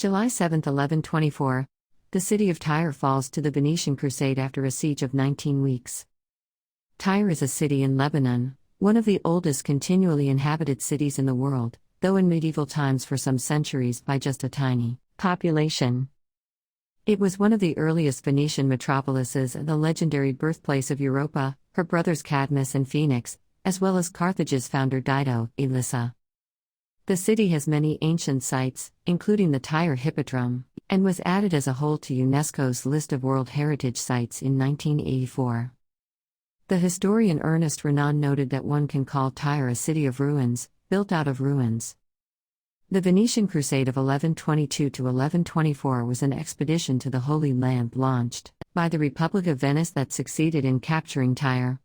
July 7, 1124. The city of Tyre falls to the Venetian crusade after a siege of 19 weeks. Tyre is a city in Lebanon, one of the oldest continually inhabited cities in the world, though in medieval times for some centuries by just a tiny population. It was one of the earliest Venetian metropolises and the legendary birthplace of Europa, her brothers Cadmus and Phoenix, as well as Carthage's founder Dido, Elissa. The city has many ancient sites, including the Tyre Hippodrome, and was added as a whole to UNESCO's list of World Heritage Sites in 1984. The historian Ernest Renan noted that one can call Tyre a city of ruins, built out of ruins. The Venetian Crusade of 1122 to 1124 was an expedition to the Holy Land launched by the Republic of Venice that succeeded in capturing Tyre.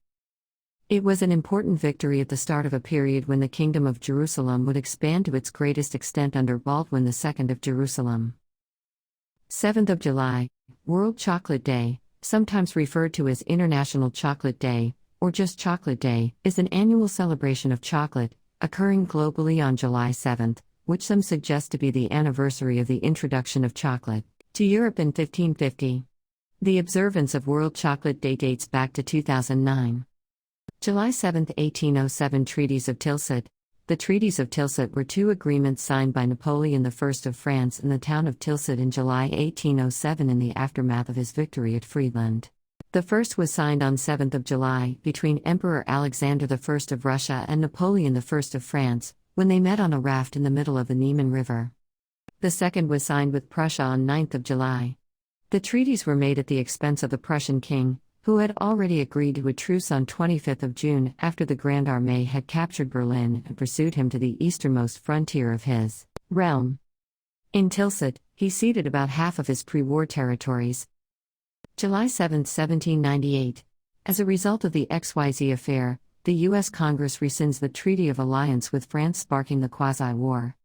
It was an important victory at the start of a period when the Kingdom of Jerusalem would expand to its greatest extent under Baldwin II of Jerusalem. 7th of July, World Chocolate Day, sometimes referred to as International Chocolate Day, or just Chocolate Day, is an annual celebration of chocolate, occurring globally on July 7th, which some suggest to be the anniversary of the introduction of chocolate to Europe in 1550. The observance of World Chocolate Day dates back to 2009. July 7, 1807 Treaties of Tilsit. The Treaties of Tilsit were two agreements signed by Napoleon I of France in the town of Tilsit in July 1807 in the aftermath of his victory at Friedland. The first was signed on 7th of July between Emperor Alexander I of Russia and Napoleon I of France, when they met on a raft in the middle of the Niemen River. The second was signed with Prussia on 9th of July. The treaties were made at the expense of the Prussian king, who had already agreed to a truce on 25th of June after the Grand Armée had captured Berlin and pursued him to the easternmost frontier of his realm. In Tilsit, he ceded about half of his pre-war territories. July 7, 1798. As a result of the XYZ affair, the U.S. Congress rescinds the Treaty of Alliance with France, sparking the quasi-war.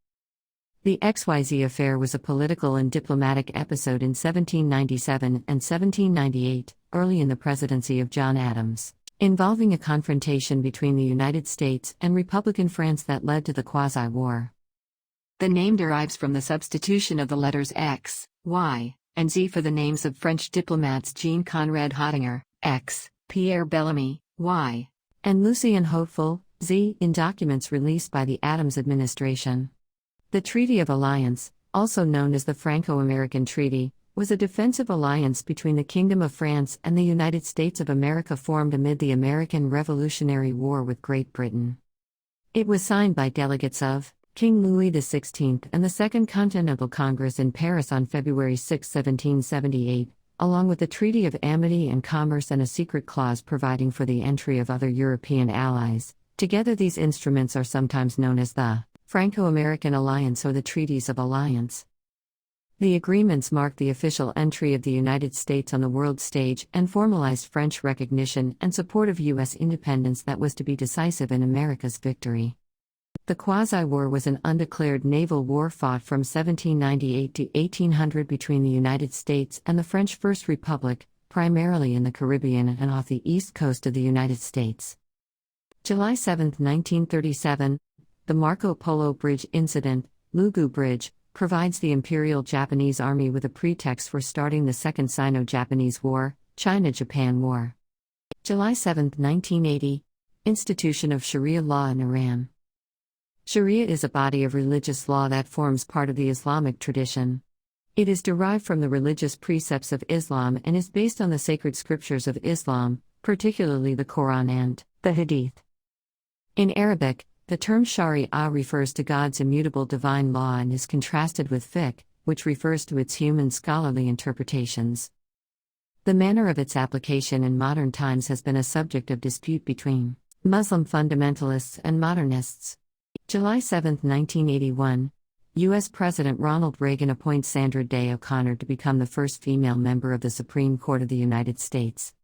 The XYZ affair was a political and diplomatic episode in 1797 and 1798, early in the presidency of John Adams, involving a confrontation between the United States and Republican France that led to the quasi-war. The name derives from the substitution of the letters X, Y, and Z for the names of French diplomats Jean-Conrad Hottinger, X, Pierre Bellamy, Y, and Lucien Hopeful, Z, in documents released by the Adams administration. The Treaty of Alliance, also known as the Franco-American Treaty, was a defensive alliance between the Kingdom of France and the United States of America formed amid the American Revolutionary War with Great Britain. It was signed by delegates of King Louis XVI and the Second Continental Congress in Paris on February 6, 1778, along with the Treaty of Amity and Commerce and a secret clause providing for the entry of other European allies. Together these instruments are sometimes known as the Franco-American Alliance or the Treaties of Alliance. The agreements marked the official entry of the United States on the world stage and formalized French recognition and support of U.S. independence that was to be decisive in America's victory. The quasi-war was an undeclared naval war fought from 1798 to 1800 between the United States and the French First Republic, primarily in the Caribbean and off the east coast of the United States. July 7, 1937. The Marco Polo Bridge Incident, Lugu Bridge, provides the Imperial Japanese Army with a pretext for starting the Second Sino-Japanese War, China-Japan War. July 7, 1980. Institution of Sharia law in Iran. Sharia is a body of religious law that forms part of the Islamic tradition. It is derived from the religious precepts of Islam and is based on the sacred scriptures of Islam, particularly the Quran and the Hadith. In Arabic, the term Sharia refers to God's immutable divine law and is contrasted with fiqh, which refers to its human scholarly interpretations. The manner of its application in modern times has been a subject of dispute between Muslim fundamentalists and modernists. July 7, 1981. U.S. President Ronald Reagan appoints Sandra Day O'Connor to become the first female member of the Supreme Court of the United States.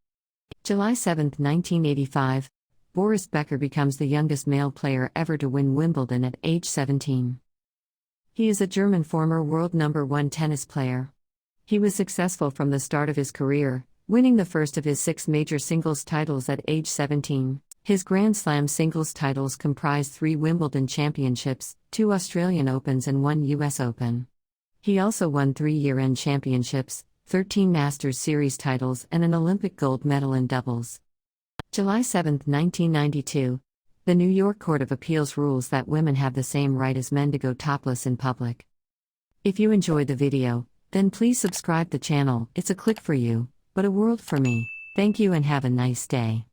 July 7, 1985. Boris Becker becomes the youngest male player ever to win Wimbledon at age 17. He is a German former world number 1 tennis player. He was successful from the start of his career, winning the first of his 6 major singles titles at age 17. His Grand Slam singles titles comprise 3 Wimbledon championships, 2 Australian Opens and 1 US Open. He also won 3 year-end championships, 13 Masters Series titles, and an Olympic gold medal in doubles. July 7, 1992. The New York Court of Appeals rules that women have the same right as men to go topless in public. If you enjoyed the video, then please subscribe the channel. It's a click for you, but a world for me. Thank you and have a nice day.